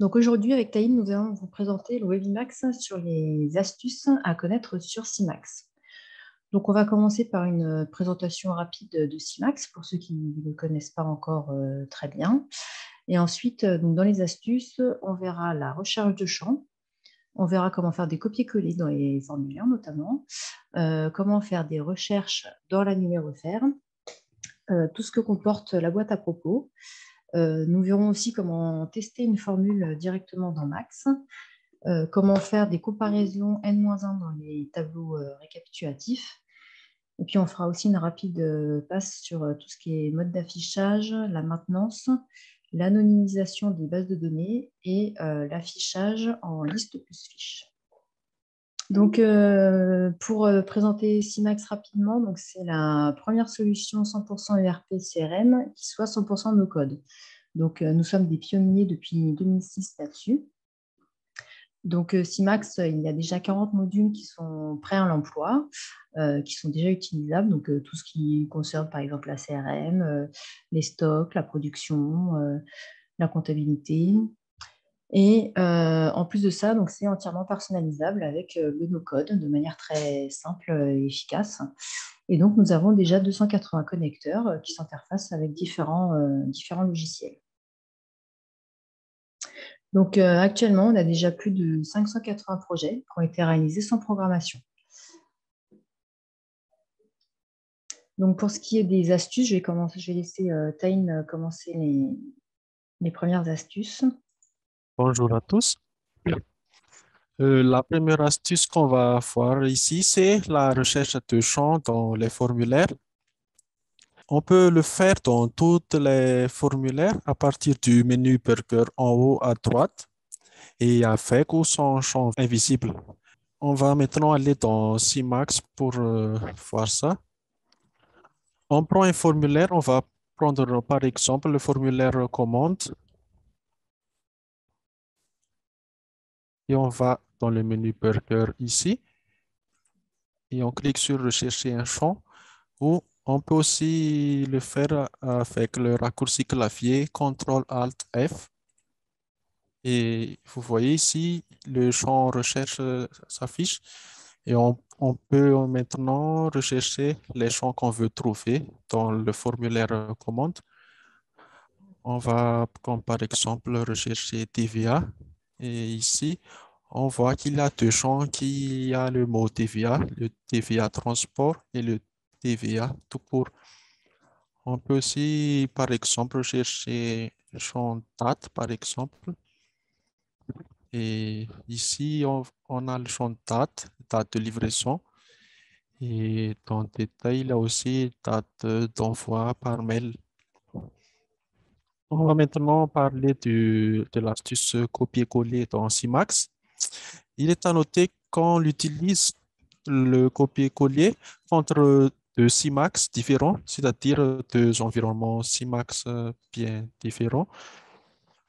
Donc aujourd'hui, avec Taïm, nous allons vous présenter le Webimax sur les astuces à connaître sur CIMAX. Donc on va commencer par une présentation rapide de CIMAX pour ceux qui ne le connaissent pas encore très bien. Et ensuite, donc dans les astuces, on verra la recherche de champs. On verra comment faire des copier-coller dans les formulaires notamment, comment faire des recherches dans l'annuaire offert, tout ce que comporte la boîte à propos. Nous verrons aussi comment tester une formule directement dans Max, comment faire des comparaisons N-1 dans les tableaux récapitulatifs. Et puis, on fera aussi une rapide passe sur tout ce qui est mode d'affichage, la maintenance, l'anonymisation des bases de données et l'affichage en liste plus fiche. Donc, pour présenter CIMAX rapidement, c'est la première solution 100% ERP CRM qui soit 100% no code. Donc, nous sommes des pionniers depuis 2006 là-dessus. Donc, CIMAX, il y a déjà 40 modules qui sont prêts à l'emploi, qui sont déjà utilisables. Donc, tout ce qui concerne, par exemple, la CRM, les stocks, la production, la comptabilité. Et en plus de ça, c'est entièrement personnalisable avec le no-code de manière très simple et efficace. Et donc, nous avons déjà 280 connecteurs qui s'interfacent avec différents logiciels. Donc, actuellement, on a déjà plus de 580 projets qui ont été réalisés sans programmation. Donc, pour ce qui est des astuces, je vais laisser Taïn commencer les premières astuces. Bonjour à tous. La première astuce qu'on va voir ici, c'est la recherche de champs dans les formulaires. On peut le faire dans tous les formulaires à partir du menu Burger en haut à droite et avec ou sans champ invisible. On va maintenant aller dans CIMAX pour voir ça. On prend un formulaire, on va prendre par exemple le formulaire commande et on va dans le menu Burger ici et on clique sur rechercher un champ. Ou on peut aussi le faire avec le raccourci clavier CTRL-ALT-F. Et vous voyez ici, le champ recherche s'affiche. Et on peut maintenant rechercher les champs qu'on veut trouver dans le formulaire commande. On va, comme par exemple, rechercher TVA. Et ici, on voit qu'il y a deux champs qui a le mot TVA, le TVA transport et le TVA tout court. On peut aussi, par exemple, chercher le champ date, par exemple. Et ici, on a le champ date, date de livraison. Et dans le détail, il y a aussi date d'envoi par mail. On va maintenant parler de l'astuce copier-coller dans CIMAX. Il est à noter qu'on utilise le copier-coller contre deux CIMAX différents, c'est-à-dire deux environnements CIMAX bien différents.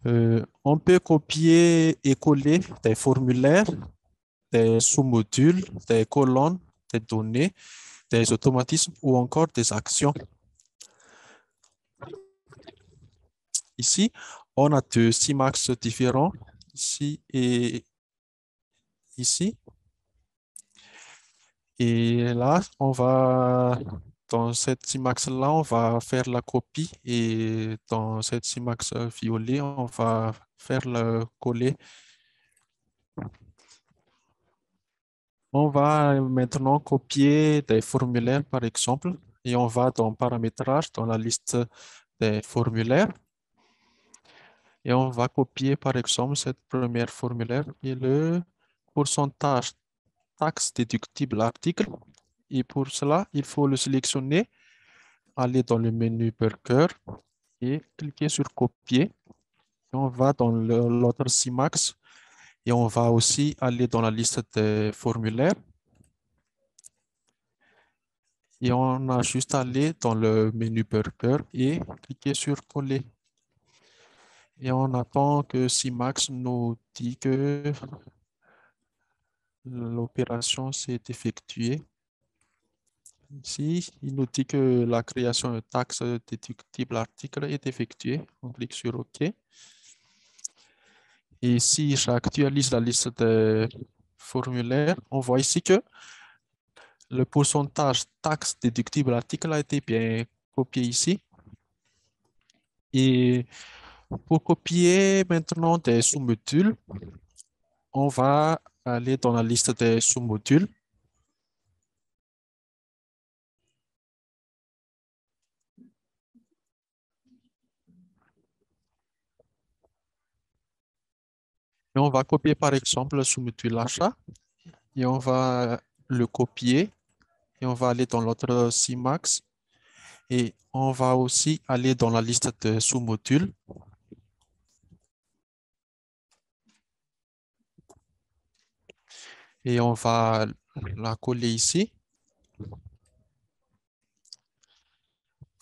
On peut copier et coller des formulaires, des sous-modules, des colonnes, des données, des automatismes ou encore des actions. Ici, on a deux CIMAX différents, ici et ici. Et là, dans cette CIMAX-là, on va faire la copie et dans cette CIMAX violet, on va faire le coller. On va maintenant copier des formulaires, par exemple, et on va dans paramétrage, dans la liste des formulaires. Et on va copier, par exemple, cette première formulaire et le pourcentage taxe déductible article. Et pour cela, il faut le sélectionner, aller dans le menu Burger et cliquer sur copier. Et on va dans l'autre CIMAX et on va aussi aller dans la liste des formulaires. Et on a juste à aller dans le menu Burger et cliquer sur coller. Et on attend que CIMAX nous dit que l'opération s'est effectuée. Ici, il nous dit que la création de taxe déductible article est effectuée. On clique sur OK. Et si j'actualise la liste des formulaires, on voit ici que le pourcentage taxe déductible article a été bien copié ici. Et pour copier maintenant des sous-modules, on va aller dans la liste des sous-modules. Et on va copier par exemple le sous-module achat et on va le copier et on va aller dans l'autre CIMAX et on va aussi aller dans la liste de sous-modules. Et on va la coller ici.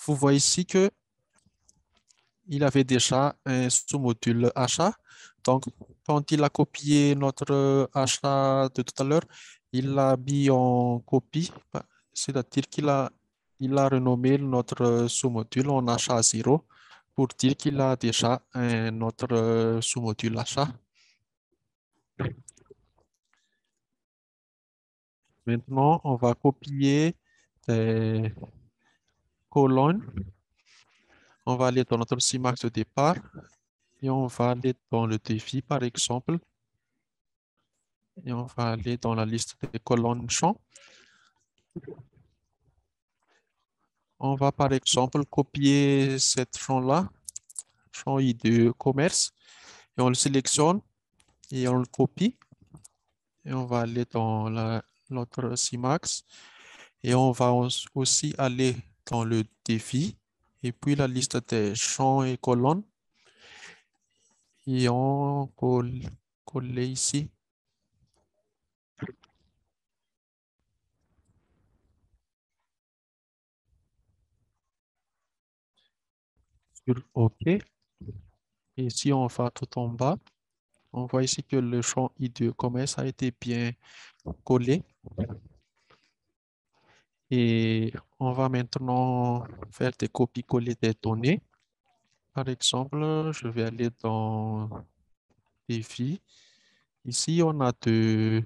Vous voyez ici que il avait déjà un sous-module achat. Donc, quand il a copié notre achat de tout à l'heure, il l'a mis en copie, c'est-à-dire il a renommé notre sous-module en achat 0 pour dire qu'il a déjà un autre sous-module achat. Maintenant, on va copier des colonnes. On va aller dans notre CIMAX de départ et on va aller dans le défi, par exemple. Et on va aller dans la liste des colonnes champs. On va par exemple copier cette champ-là, champ ID commerce, et on le sélectionne et on le copie. Et on va aller dans l'autre CIMAX et on va aussi aller dans le défi et puis la liste des champs et colonnes et on colle ici sur OK. Et si on va tout en bas, on voit ici que le champ ID commerce a été bien collé. Et on va maintenant faire des copies-coller des données. Par exemple, je vais aller dans défi. Ici, on a deux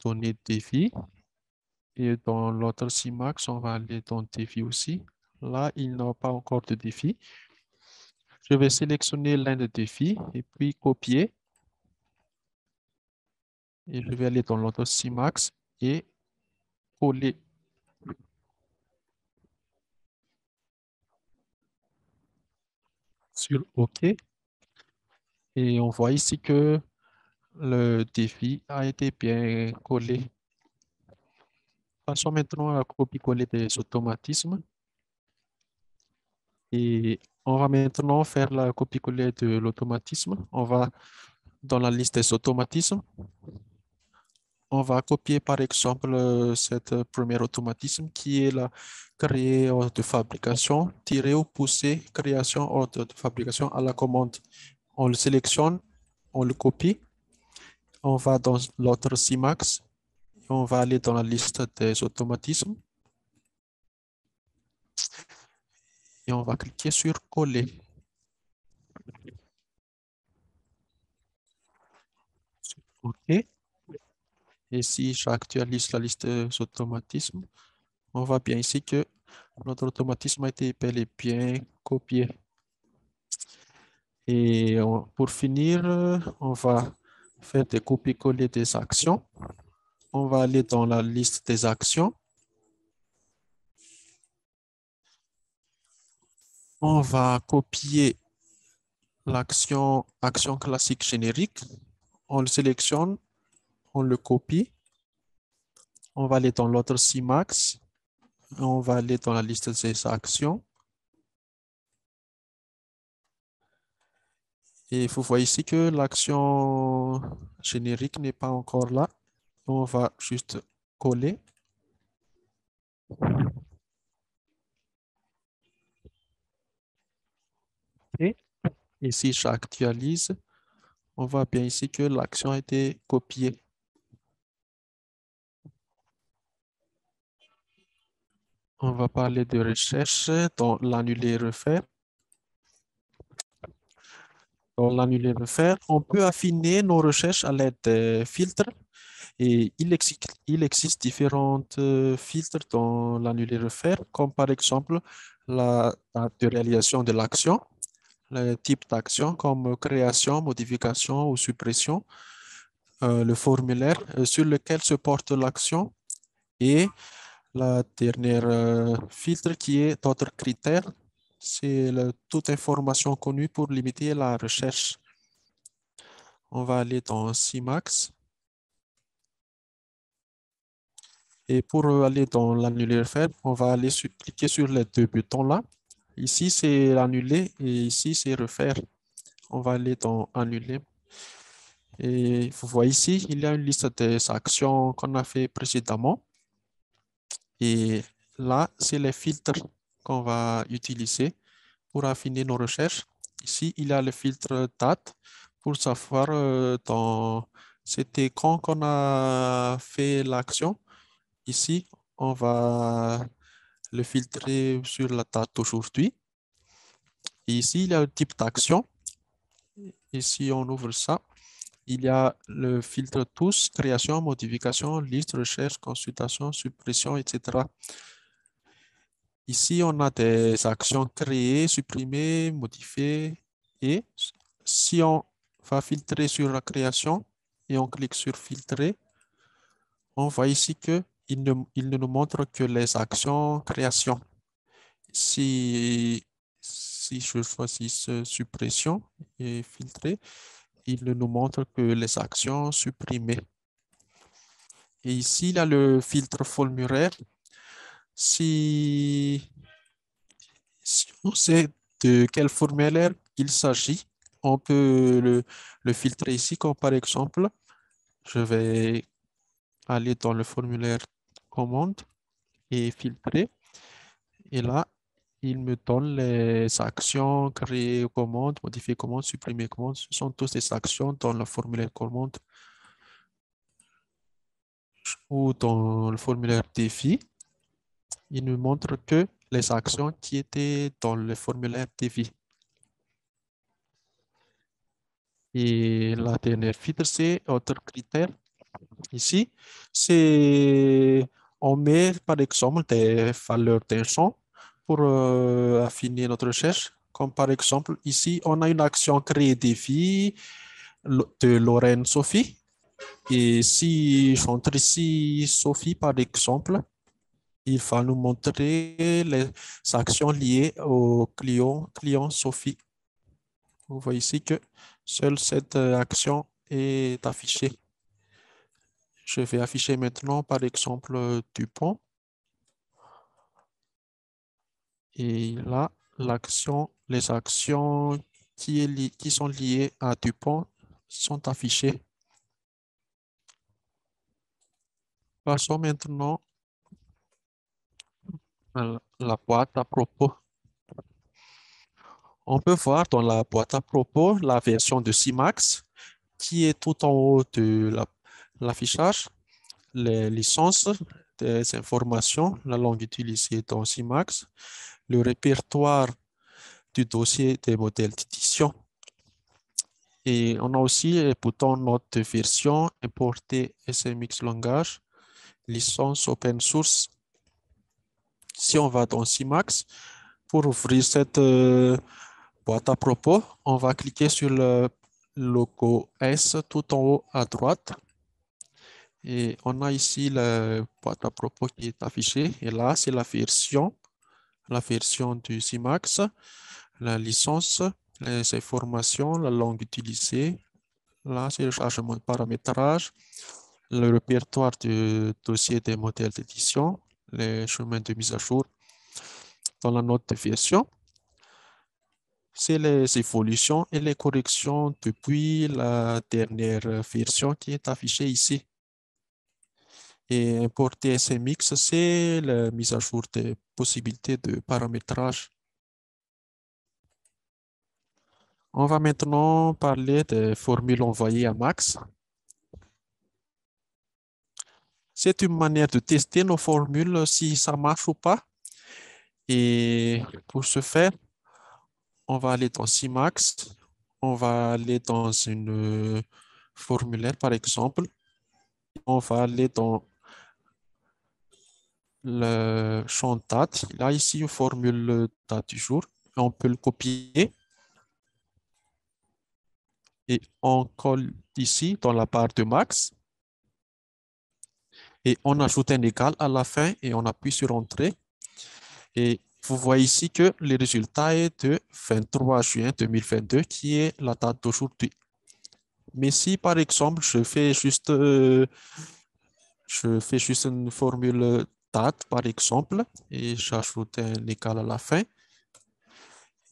données défi. Et dans l'autre CIMAX, on va aller dans défi aussi. Là, il n'y a pas encore de défi. Je vais sélectionner l'un des défis et puis copier. Et je vais aller dans l'autre CIMAX et coller sur OK. Et on voit ici que le défi a été bien collé. Passons maintenant à copier-coller des automatismes. Et on va maintenant faire la copie-coller de l'automatisme. On va dans la liste des automatismes. On va copier par exemple cette premier automatisme qui est la créer ordre de fabrication, tirer ou pousser création ordre de fabrication à la commande. On le sélectionne, on le copie. On va dans l'autre CIMAX. On va aller dans la liste des automatismes. Et on va cliquer sur coller. OK. Et si j'actualise la liste des automatismes, on voit bien ici que notre automatisme a été bel et bien copié. Et pour finir, on va faire des copier-coller des actions. On va aller dans la liste des actions. On va copier action classique générique. On le sélectionne, on le copie. On va aller dans l'autre CIMAX. On va aller dans la liste des actions. Et vous voyez ici que l'action générique n'est pas encore là. On va juste coller. Et ici, j'actualise. On voit bien ici que l'action a été copiée. On va parler de recherche dans l'annuler refaire. dans l'annulaire faire, on peut affiner nos recherches à l'aide des filtres. Et il existe différents filtres dans l'annulaire faire, comme par exemple la date de réalisation de l'action, le type d'action comme création, modification ou suppression, le formulaire sur lequel se porte l'action et la dernière filtre qui est d'autres critères. C'est toute information connue pour limiter la recherche. On va aller dans CMAX. Et pour aller dans l'annulaire faire, on va aller cliquer sur les deux boutons là. Ici, c'est annuler et ici, c'est refaire. On va aller dans annuler. Et vous voyez ici, il y a une liste des actions qu'on a fait précédemment. Et là, c'est les filtres qu'on va utiliser pour affiner nos recherches. Ici, il y a le filtre date pour savoir c'était quand qu'on a fait l'action. Ici, on va le filtrer sur la date d'aujourd'hui. Et ici, il y a le type d'action. Ici, on ouvre ça. Il y a le filtre tous, création, modification, liste, recherche, consultation, suppression, etc. Ici, on a des actions créées, supprimées, modifiées. Et si on va filtrer sur la création et on clique sur filtrer, on voit ici que il ne nous montre que les actions création. Si je choisis suppression et filtrer, il ne nous montre que les actions supprimées. Et ici, il y a le filtre formulaire. Si on sait de quel formulaire il s'agit, on peut le filtrer ici, comme par exemple, je vais aller dans le formulaire commande et filtrer. Et là, il me donne les actions, créer commande, modifier commande, supprimer commande. Ce sont toutes ces actions dans le formulaire commande ou dans le formulaire défi. Il nous montre que les actions qui étaient dans le formulaire défi. Et la dernière filtre, c'est autre critère. Ici, c'est on met par exemple des valeurs d'un champ pour affiner notre recherche. Comme par exemple, ici, on a une action créer défi de Lorraine Sophie. Et si j'entre ici Sophie, par exemple, il va nous montrer les actions liées au client Sophie. Vous voyez ici que seule cette action est affichée. Je vais afficher maintenant, par exemple, Dupont. Et là, les actions qui sont liées à Dupont sont affichées. Passons maintenant à la boîte à propos. On peut voir dans la boîte à propos la version de CMAX qui est tout en haut de l'affichage, les licences des informations, la langue utilisée dans CMAX, le répertoire du dossier des modèles d'édition. Et on a aussi le bouton note de version, importer SMX langage, licence open source. Si on va dans CMAX, pour ouvrir cette boîte à propos, on va cliquer sur le logo S tout en haut à droite. Et on a ici la boîte à propos qui est affichée. Et là, c'est la version du CMAX, la licence, les informations, la langue utilisée. Là, c'est le chargement de paramétrage, le répertoire du dossier des modèles d'édition, les chemins de mise à jour. Dans la note de version, c'est les évolutions et les corrections depuis la dernière version qui est affichée ici. Et importer SMX, c'est la mise à jour des possibilités de paramétrage. On va maintenant parler des formules envoyées à Max. C'est une manière de tester nos formules si ça marche ou pas. Et pour ce faire, on va aller dans CMAX. on va aller dans une formulaire, par exemple. On va aller dans le champ date. Il a ici une formule date du jour. On peut le copier et on colle ici dans la barre de max et on ajoute un égal à la fin et on appuie sur Entrée. Et vous voyez ici que le résultat est de 23 juin 2022 qui est la date d'aujourd'hui. Mais si par exemple je fais juste une formule date par exemple et j'ajoute un égal à la fin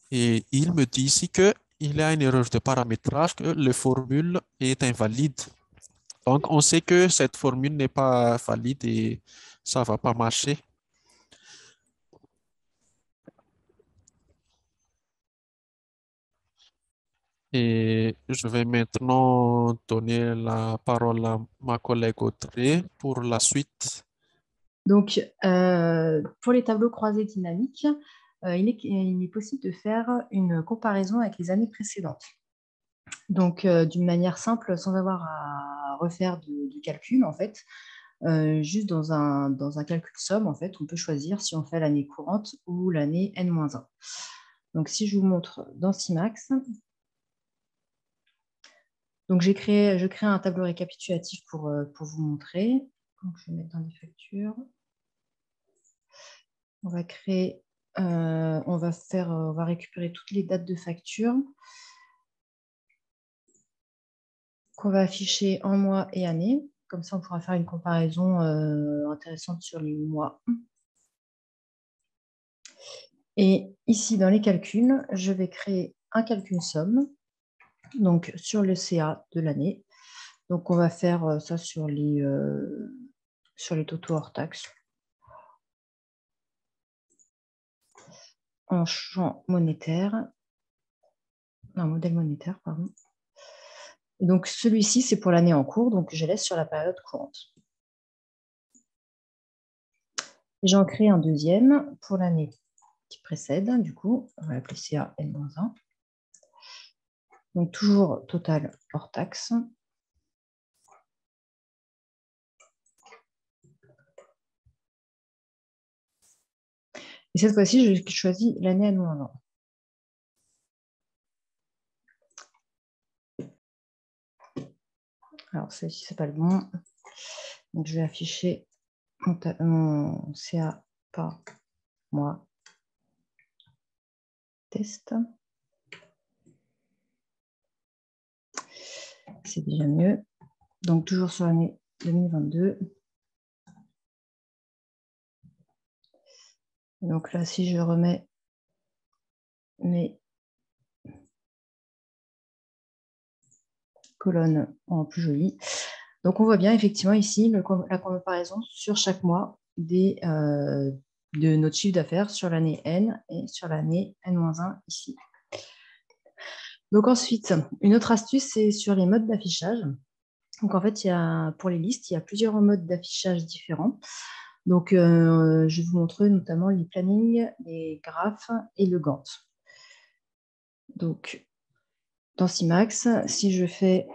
et il me dit ici que il y a une erreur de paramétrage, que la formule est invalide. Donc on sait que cette formule n'est pas valide et ça ne va pas marcher. Et je vais maintenant donner la parole à ma collègue Audrey pour la suite. Donc, pour les tableaux croisés dynamiques, il est possible de faire une comparaison avec les années précédentes. Donc, d'une manière simple, sans avoir à refaire de calcul, en fait, juste dans un calcul somme, en fait, on peut choisir si on fait l'année courante ou l'année N-1. Donc, si je vous montre dans CIMAX, donc je crée un tableau récapitulatif pour vous montrer. Donc, je vais mettre dans les factures. On va créer, on va récupérer toutes les dates de facture qu'on va afficher en mois et année. Comme ça, on pourra faire une comparaison intéressante sur les mois. Et ici, dans les calculs, je vais créer un calcul somme, donc sur le CA de l'année. Donc, on va faire ça sur les totaux hors taxes. En champ monétaire, un modèle monétaire, pardon. Et donc, celui-ci, c'est pour l'année en cours, donc je laisse sur la période courante. J'en crée un deuxième pour l'année qui précède, du coup, on va l'appeler CA N-1. Donc, toujours total hors taxe. Et cette fois-ci, je choisis l'année N-1. Alors, celle-ci, c'est pas le bon. Donc, je vais afficher mon CA par mois. Test. C'est déjà mieux. Donc, toujours sur l'année 2022. Donc là, si je remets mes colonnes en plus jolies. Donc, on voit bien effectivement ici la comparaison sur chaque mois de notre chiffre d'affaires sur l'année N et sur l'année N-1 ici. Donc ensuite, une autre astuce, c'est sur les modes d'affichage. Donc en fait, pour les listes, il y a plusieurs modes d'affichage différents. Donc je vais vous montrer notamment les plannings, les graphes et le Gantt. Donc dans CIMAX, si je fais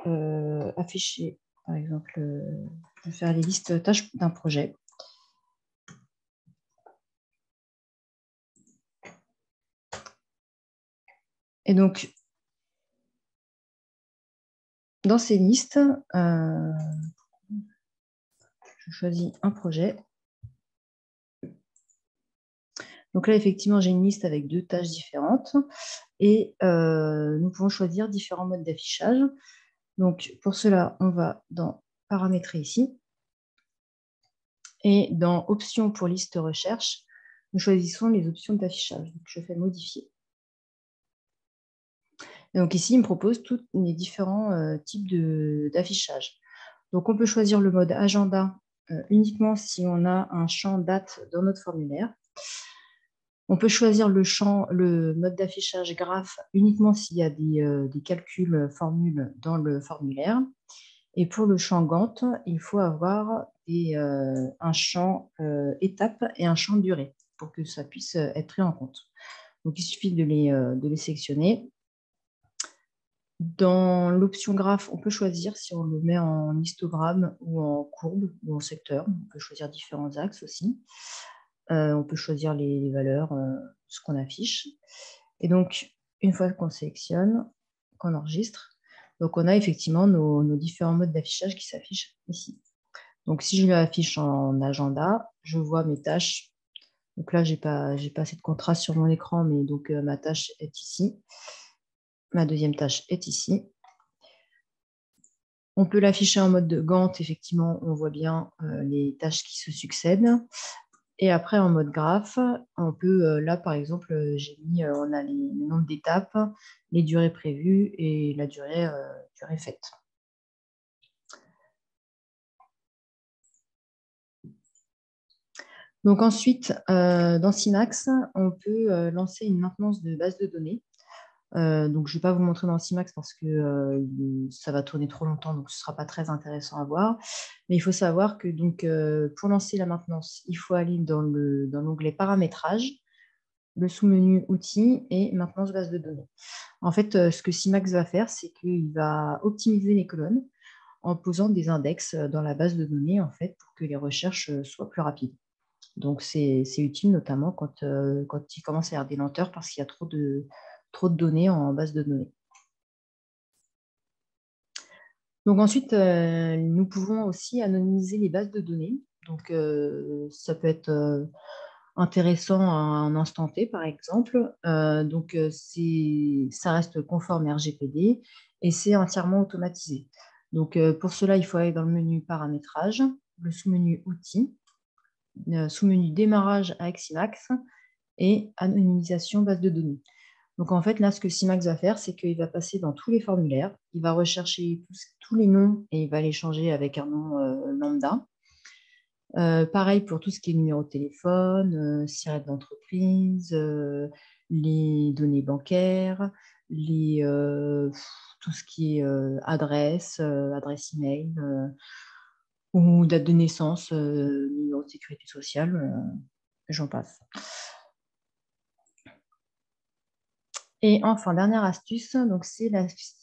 afficher, par exemple, je vais faire les listes tâches d'un projet. Et donc, dans ces listes, je choisis un projet. Donc là, effectivement, j'ai une liste avec deux tâches différentes et nous pouvons choisir différents modes d'affichage. Donc, pour cela, on va dans Paramétrer ici. Et dans Options pour liste recherche, nous choisissons les options d'affichage. Donc, je fais Modifier. Et donc ici, il me propose tous les différents types d'affichage. Donc, on peut choisir le mode agenda uniquement si on a un champ date dans notre formulaire. On peut choisir le mode d'affichage graphe uniquement s'il y a des calculs formules dans le formulaire. Et pour le champ Gantt, il faut avoir un champ étape et un champ durée pour que ça puisse être pris en compte. Donc, il suffit de les sélectionner. Dans l'option graphe, on peut choisir si on le met en histogramme ou en courbe ou en secteur. On peut choisir différents axes aussi. On peut choisir les valeurs, ce qu'on affiche. Et donc, une fois qu'on sélectionne, qu'on enregistre, donc on a effectivement nos différents modes d'affichage qui s'affichent ici. Donc, si je l'affiche en agenda, je vois mes tâches. Donc là, j'ai pas assez de contraste sur mon écran, mais donc ma tâche est ici. Ma deuxième tâche est ici. On peut l'afficher en mode de Gantt, effectivement, on voit bien les tâches qui se succèdent. Et après, en mode graphe, on peut, là, par exemple, j'ai mis, on a le nombre d'étapes, les durées prévues et la durée faite. Donc ensuite, dans Simax, on peut lancer une maintenance de base de données. Donc, je ne vais pas vous montrer dans Simax parce que ça va tourner trop longtemps, donc ce ne sera pas très intéressant à voir. Mais il faut savoir que donc, pour lancer la maintenance, il faut aller dans l'onglet paramétrage, le sous-menu outils et maintenance base de données. En fait, ce que Simax va faire, c'est qu'il va optimiser les colonnes en posant des index dans la base de données en fait, pour que les recherches soient plus rapides. Donc, c'est utile notamment quand il commence à y avoir des lenteurs parce qu'il y a trop de données en base de données. Donc ensuite, nous pouvons aussi anonymiser les bases de données. Donc, ça peut être intéressant à un instant T, par exemple. Donc, ça reste conforme RGPD et c'est entièrement automatisé. Donc, pour cela, il faut aller dans le menu paramétrage, le sous-menu outils, sous-menu démarrage avec Simax et anonymisation base de données. Donc, en fait, là, ce que Simax va faire, c'est qu'il va passer dans tous les formulaires, il va rechercher tous les noms et il va les changer avec un nom lambda. Pareil pour tout ce qui est numéro de téléphone, SIRET d'entreprise, les données bancaires, tout ce qui est adresse email ou date de naissance, numéro de sécurité sociale, j'en passe. Et enfin, dernière astuce, donc c'est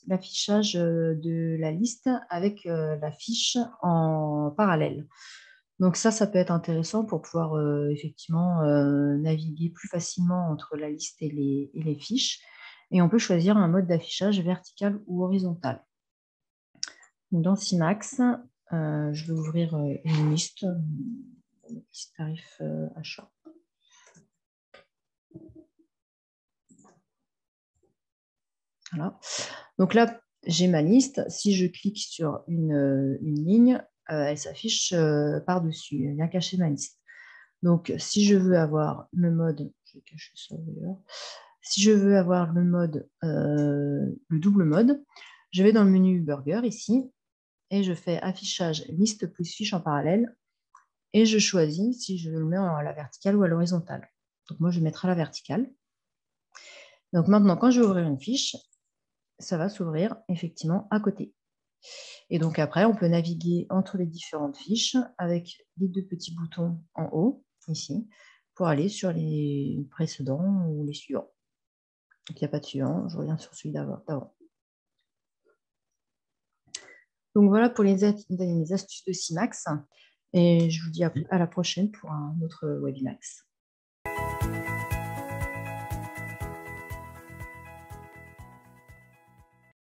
l'affichage de la liste avec la fiche en parallèle. Donc ça peut être intéressant pour pouvoir effectivement naviguer plus facilement entre la liste et les fiches. Et on peut choisir un mode d'affichage vertical ou horizontal. Dans Simax, je vais ouvrir une liste tarif achat. Voilà. Donc là, j'ai ma liste. Si je clique sur une ligne, elle s'affiche par-dessus. Elle vient cacher ma liste. Donc, si je veux avoir le mode, je vais cacher ça d'ailleurs. Si je veux avoir le mode, le double mode, je vais dans le menu Burger ici et je fais affichage liste plus fiche en parallèle et je choisis si je veux le mettre à la verticale ou à l'horizontale. Donc, moi, je vais mettre à la verticale. Donc, maintenant, quand je vais ouvrir une fiche, ça va s'ouvrir effectivement à côté. Et donc après, on peut naviguer entre les différentes fiches avec les deux petits boutons en haut, ici, pour aller sur les précédents ou les suivants. Donc il n'y a pas de suivant, je reviens sur celui d'avant. Donc voilà pour les astuces de Simax. Et je vous dis à la prochaine pour un autre Webimax.